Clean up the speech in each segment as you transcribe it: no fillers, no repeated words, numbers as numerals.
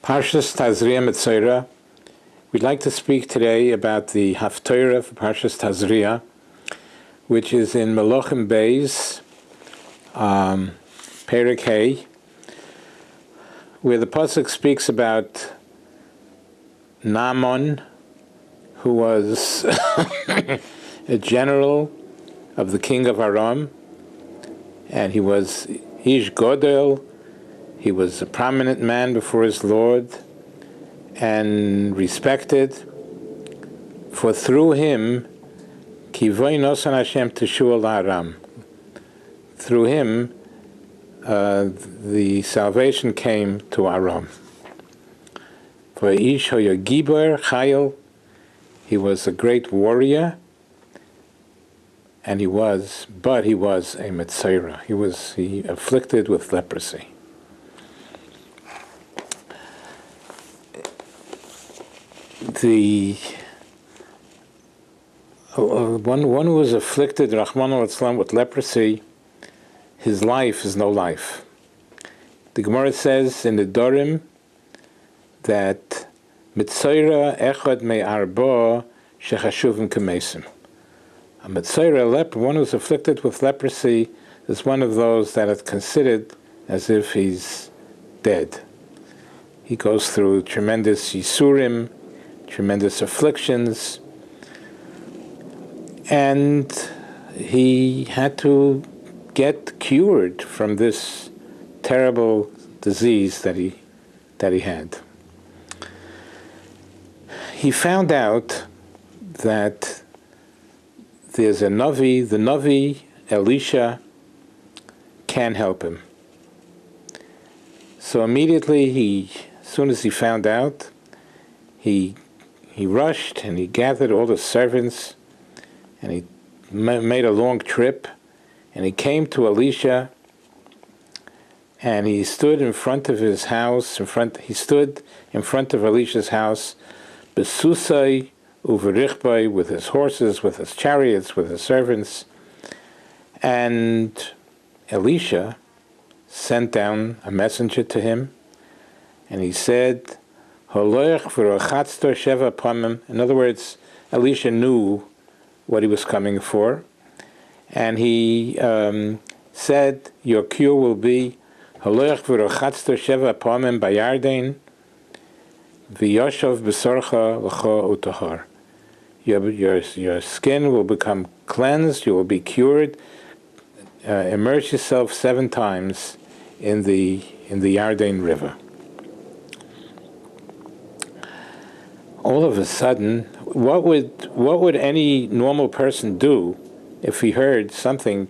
Parshas Tazria. We'd like to speak today about the Haftorah for Parshas Tazria, which is in Melachim Beis, Perek Hey, where the pasuk speaks about Naaman, who was a general of the king of Aram, and he was Ish Godel. He was a prominent man before his Lord and respected, for through him, Kivoy Nosan Hashem Teshuah Aram. Through him, the salvation came to Aram. For Ish Hoya Giber Chayil, he was a great warrior, and he was a Metzora. He afflicted with leprosy. The one who was afflicted, Rahman al-Islam, with leprosy, his life is no life. The Gemara says in the Dorim that Metzora echad me'arba shechashuvim k'mesim. A Metzora, one who's afflicted with leprosy, is one of those that is considered as if he's dead. He goes through tremendous yisurim, tremendous afflictions, and he had to get cured from this terrible disease that he had. He found out that there's a Navi, the Navi Elisha can help him. So immediately, as soon as he found out, he rushed and he gathered all the servants and he made a long trip, and he came to Elisha and he stood in front of his house, he stood in front of Elisha's house, besusai uverichbai, with his horses, with his chariots, with his servants, and Elisha sent down a messenger to him, and he said, in other words, Elisha knew what he was coming for, and he said, your cure will be your skin will become cleansed, you will be cured. Immerse yourself 7 times in the Yarden River. All of a sudden, what would any normal person do if he heard something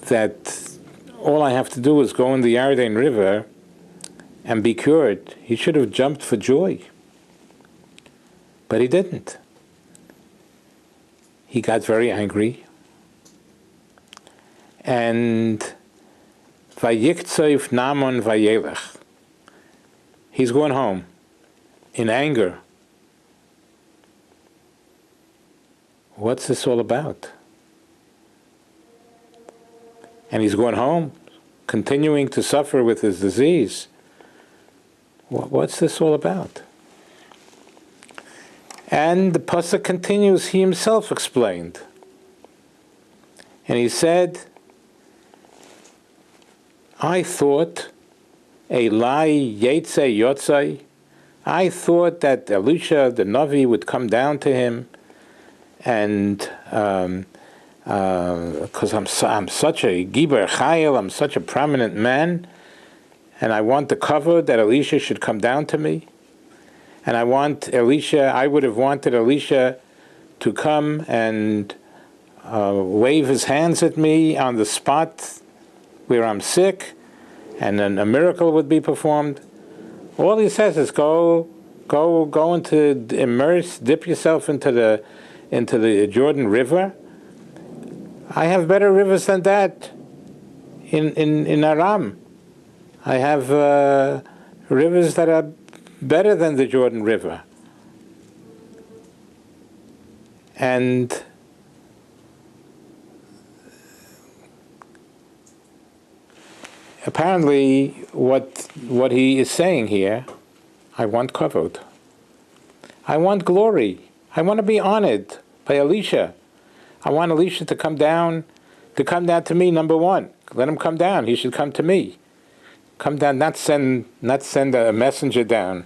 that all I have to do is go in the Yarden River and be cured? He should have jumped for joy. But he didn't. He got very angry. And Vayiktzayv Naaman Vayelech. He's going home in anger. What's this all about? And he's going home, continuing to suffer with his disease. What's this all about? And the pasuk continues, he himself explained. And he said, I thought, Elai Yetzei Yotzai, I thought that Elisha, the Navi, would come down to him, and because I'm such a Giber Chayil, I'm such a prominent man, and I want the cover that Elisha should come down to me, and I would have wanted Elisha to come and wave his hands at me on the spot where I'm sick, and then a miracle would be performed. All he says is go into dip yourself into the Jordan River. I have better rivers than that in Aram. I have rivers that are better than the Jordan River. And apparently what he is saying here, I want kavod. I want glory. I want to be honored by Elisha. I want Elisha to come down to me, number one. Let him come down. He should come to me. Come down, not send a messenger down.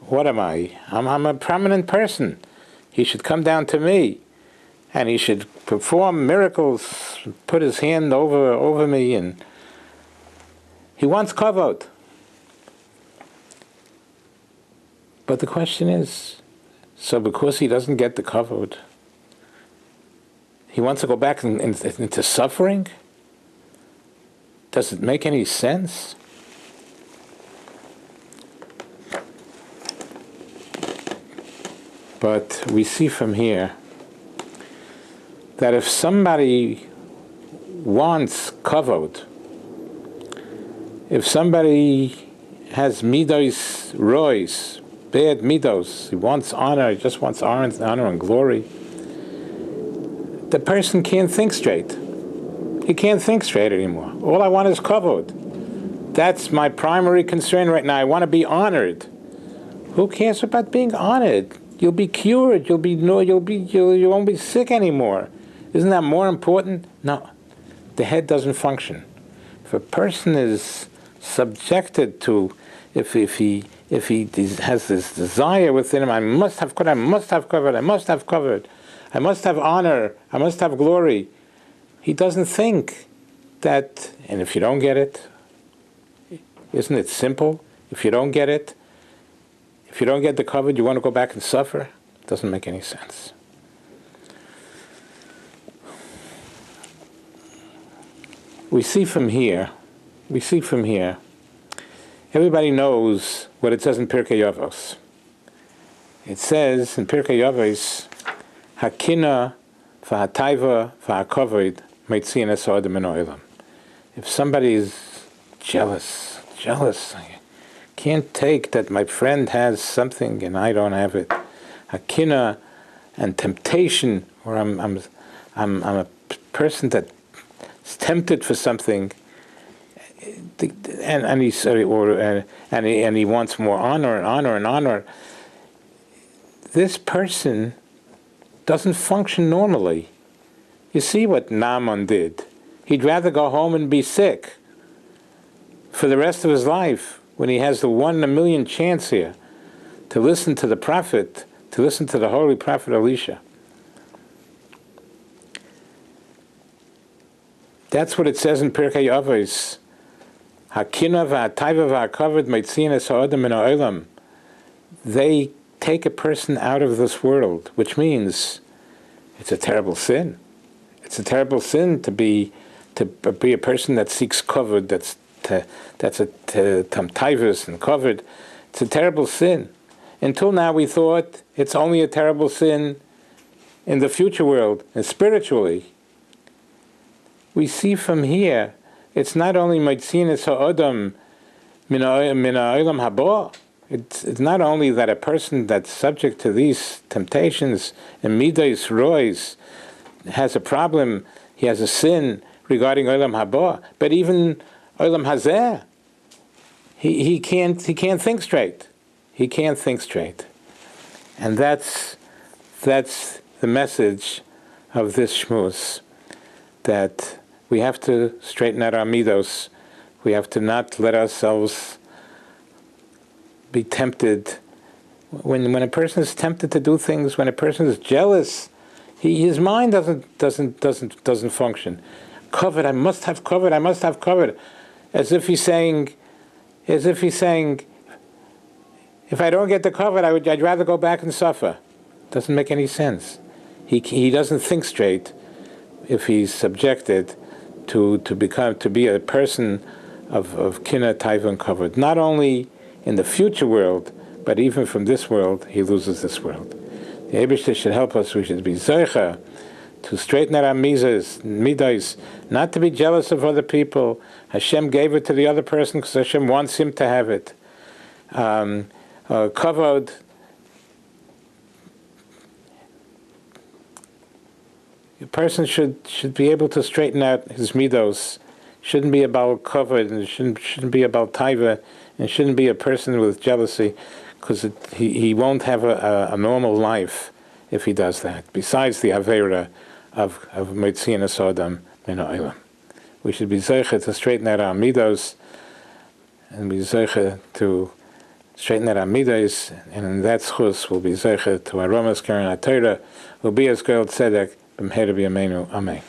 What am I? I'm a prominent person. He should come down to me. And he should perform miracles, put his hand over me, and he wants kavod. But the question is, so because he doesn't get the kavod, he wants to go back into suffering? Does it make any sense? But we see from here that if somebody wants kavod, if somebody has midos rois, bad midos, he wants honor, he just wants honor and glory, the person can't think straight. He can't think straight anymore. All I want is kavod. That's my primary concern right now. I want to be honored. Who cares about being honored? You'll be cured. You won't be sick anymore. Isn't that more important? No. The head doesn't function. If a person is subjected to, if he has this desire within him, I must have kavod, I must have kavod, I must have kavod, I must have honor, I must have glory. He doesn't think that, and if you don't get it, isn't it simple? If you don't get it, if you don't get the kavod, you want to go back and suffer? It doesn't make any sense. We see from here, everybody knows what it says in Pirkei Avos. It says in Pirkei Avos, Hakina v'hataiva v'hakavod meitziin es ha'adam min ha'olam. If somebody is jealous, I can't take that my friend has something and I don't have it. Hakina and temptation, or I'm a person that is tempted for something, and he wants more honor. This person doesn't function normally. You see what Naaman did. He'd rather go home and be sick for the rest of his life when he has the 1 in a million chance here to listen to the prophet, to listen to the holy prophet Elisha. That's what it says in Pirkei Avos. Hakina v'hataiva v'hakavod meitziin es ha'adam min ha'olam. They take a person out of this world, which means it's a terrible sin. It's a terrible sin to be a person that seeks kavod, that's a tamtaivus and kavod. It's a terrible sin. Until now we thought it's only a terrible sin in the future world, and spiritually. We see from here, it's not only meitziin es ha'adam min ha'olam haba. It's not only that a person that's subject to these temptations and midos rois has a problem, he has a sin regarding olam haba, but even olam hazeh, he can't think straight. He can't think straight, and that's the message of this shmuz, that we have to straighten out our midos. We have to not let ourselves be tempted. When a person is tempted to do things, when a person is jealous, his mind doesn't function. Kavod, I must have kavod, as if he's saying, if I don't get the kavod, I'd rather go back and suffer. Doesn't make any sense. He doesn't think straight if he's subjected to be a person of kina, taiva, and kavod. Not only in the future world, but even from this world, he loses this world. The Eibishter should help us. We should be zoicha to straighten out our midos, not to be jealous of other people. Hashem gave it to the other person because Hashem wants him to have it. Kavod. A person should be able to straighten out his midos, shouldn't be about covered, and shouldn't be about taiva, and shouldn't be a person with jealousy, because he won't have a normal life if he does that. Besides the avera of Metzion Sodom Min Ha'olam, we should be zeicha to straighten out our midos, and be zeicha to straighten out our midos, and in that schus will be zeicha to aromas karen atayra, will be as girl tzedek b'mher b'yameinu. Amen.